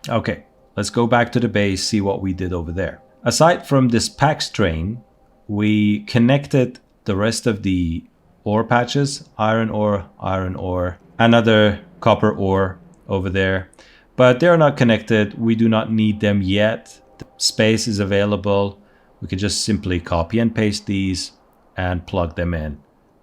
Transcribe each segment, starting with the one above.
Okay, let's go back to the base, see what we did over there. Aside from this PAX train, we connected the rest of the ore patches, iron ore, another copper ore over there. But they're not connected. We do not need them yet. The space is available. We can just simply copy and paste these and plug them in.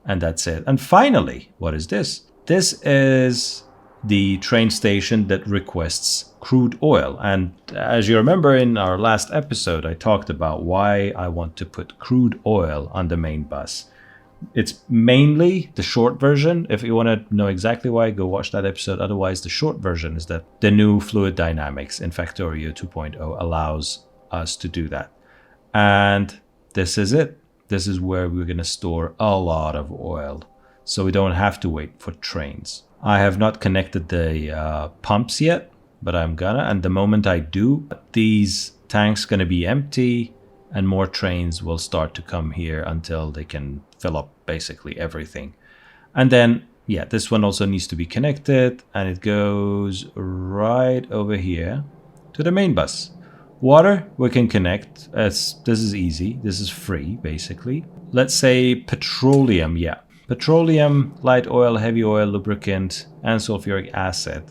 And that's it. And finally, what is this? This is the train station that requests crude oil. And as you remember in our last episode, I talked about why I want to put crude oil on the main bus. It's mainly the short version. If you want to know exactly why, go watch that episode. Otherwise, the short version is that the new fluid dynamics in Factorio 2.0 allows us to do that. And this is it. This is where we're going to store a lot of oil, so we don't have to wait for trains. I have not connected the pumps yet, but I'm gonna. And the moment I do, these tanks gonna be empty and more trains will start to come here until they can fill up basically everything. And then, yeah, this one also needs to be connected, and it goes right over here to the main bus. Water, we can connect. This is easy. This is free, basically. Let's say petroleum, yeah. Petroleum, light oil, heavy oil, lubricant, and sulfuric acid.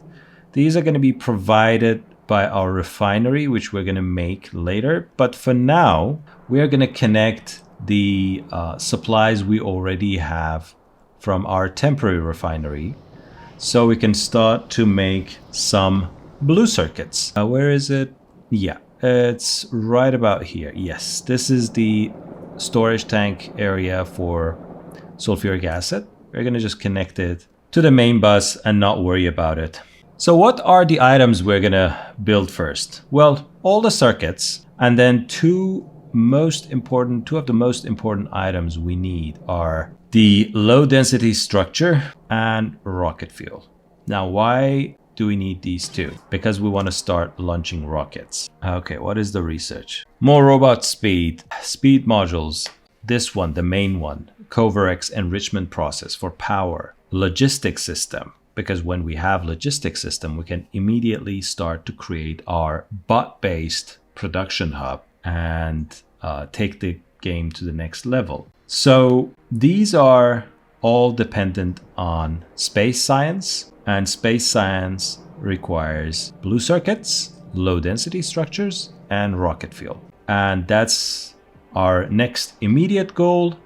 These are going to be provided by our refinery, which we're going to make later. But for now, we are going to connect the supplies we already have from our temporary refinery, so we can start to make some blue circuits. Where is it? Yeah, it's right about here. Yes, this is the storage tank area for sulfuric acid. We're going to just connect it to the main bus and not worry about it. So what are the items we're going to build first? Well, all the circuits, and then two of the most important items we need are the low density structure and rocket fuel. Now, why do we need these two? Because we want to start launching rockets. Okay, what is the research? More robot speed modules. This one, the main one, Covarex enrichment process for power, logistics system. Because when we have logistics system, we can immediately start to create our bot-based production hub and take the game to the next level. So these are all dependent on space science, and space science requires blue circuits, low density structures, and rocket fuel. And that's our next immediate goal.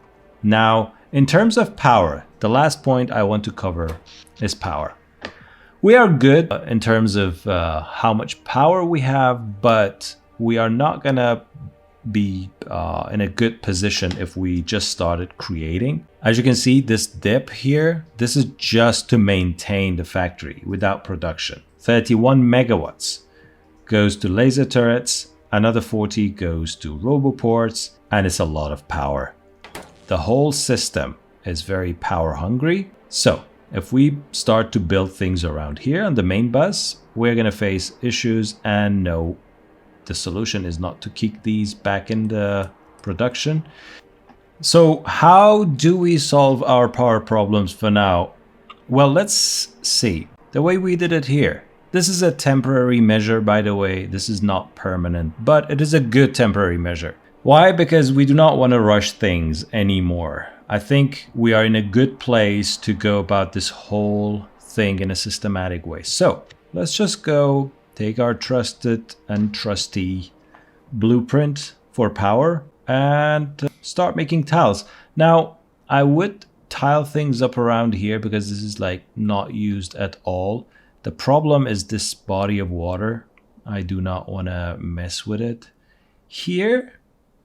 Now, in terms of power, the last point I want to cover is power. We are good in terms of how much power we have, but we are not going to be in a good position if we just started creating. As you can see, this dip here, this is just to maintain the factory without production. 31 megawatts goes to laser turrets, another 40 goes to roboports, and it's a lot of power. The whole system is very power hungry. So if we start to build things around here on the main bus, we're going to face issues, and no, the solution is not to kick these back into production. So how do we solve our power problems for now? Well, let's see. The way we did it here. This is a temporary measure, by the way. This is not permanent, but it is a good temporary measure. Why? Because we do not want to rush things anymore. I think we are in a good place to go about this whole thing in a systematic way. So let's just go take our trusted and trusty blueprint for power and start making tiles. Now, I would tile things up around here because this is like not used at all. The problem is this body of water. I do not want to mess with it. Here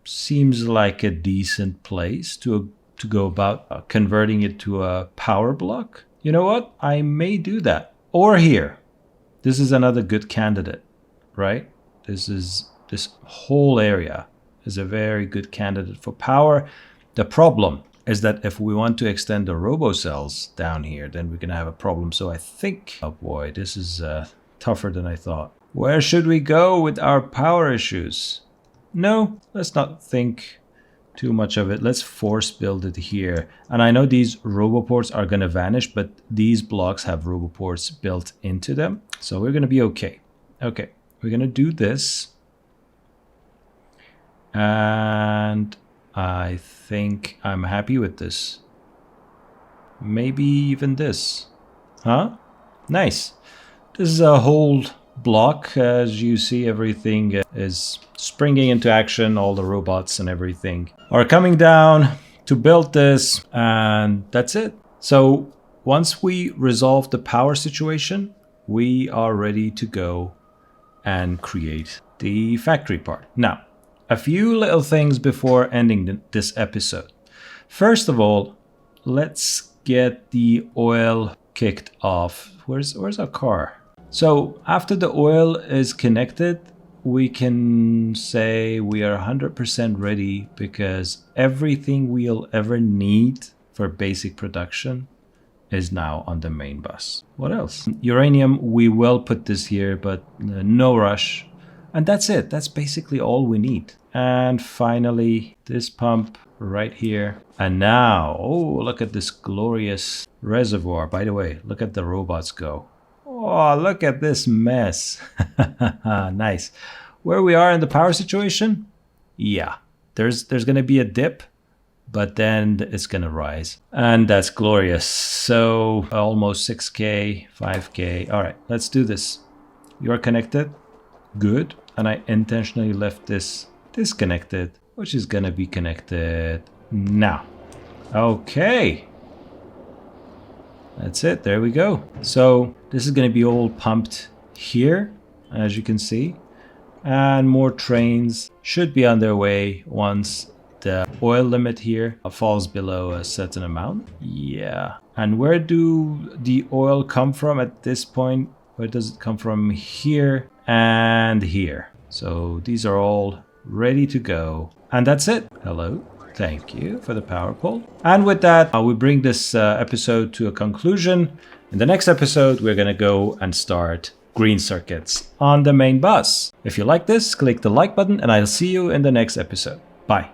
seems like a decent place to go about converting it to a power block. You know what? I may do that. Or here. This is another good candidate, right? This whole area is a very good candidate for power. The problem is that if we want to extend the robo cells down here, then we're going to have a problem. So I think, oh boy, this is tougher than I thought. Where should we go with our power issues? No, let's not think too much of it. Let's force build it here. And I know these roboports are going to vanish, but these blocks have roboports built into them. So we're going to be okay. Okay, we're going to do this. And I think I'm happy with this. Maybe even this. Huh? Nice. This is a whole block. As you see, everything is springing into action. All the robots and everything are coming down to build this, and that's it. So once we resolve the power situation, we are ready to go and create the factory part. Now, a few little things before ending this episode. First of all, let's get the oil kicked off. Where's our car? So after the oil is connected, we can say we are 100% ready, because everything we'll ever need for basic production is now on the main bus. What else? Uranium, we will put this here, but no rush. And that's it. That's basically all we need. And finally, this pump right here. And now, oh, look at this glorious reservoir. By the way, look at the robots go. Oh, look at this mess. Nice. Where we are in the power situation? Yeah, there's going to be a dip, but then it's going to rise. And that's glorious. So almost 6K, 5K. All right, let's do this. You're connected. Good. And I intentionally left this disconnected, which is going to be connected now. Okay. That's it. There we go. So this is going to be all pumped here, as you can see. And more trains should be on their way once the oil limit here falls below a certain amount. Yeah. And where do the oil come from at this point? Where does it come from? Here and here. So these are all ready to go. And that's it. Hello. Thank you for the power pole. And with that, we bring this episode to a conclusion. In the next episode, we're going to go and start green circuits on the main bus. If you like this, click the like button, and I'll see you in the next episode. Bye.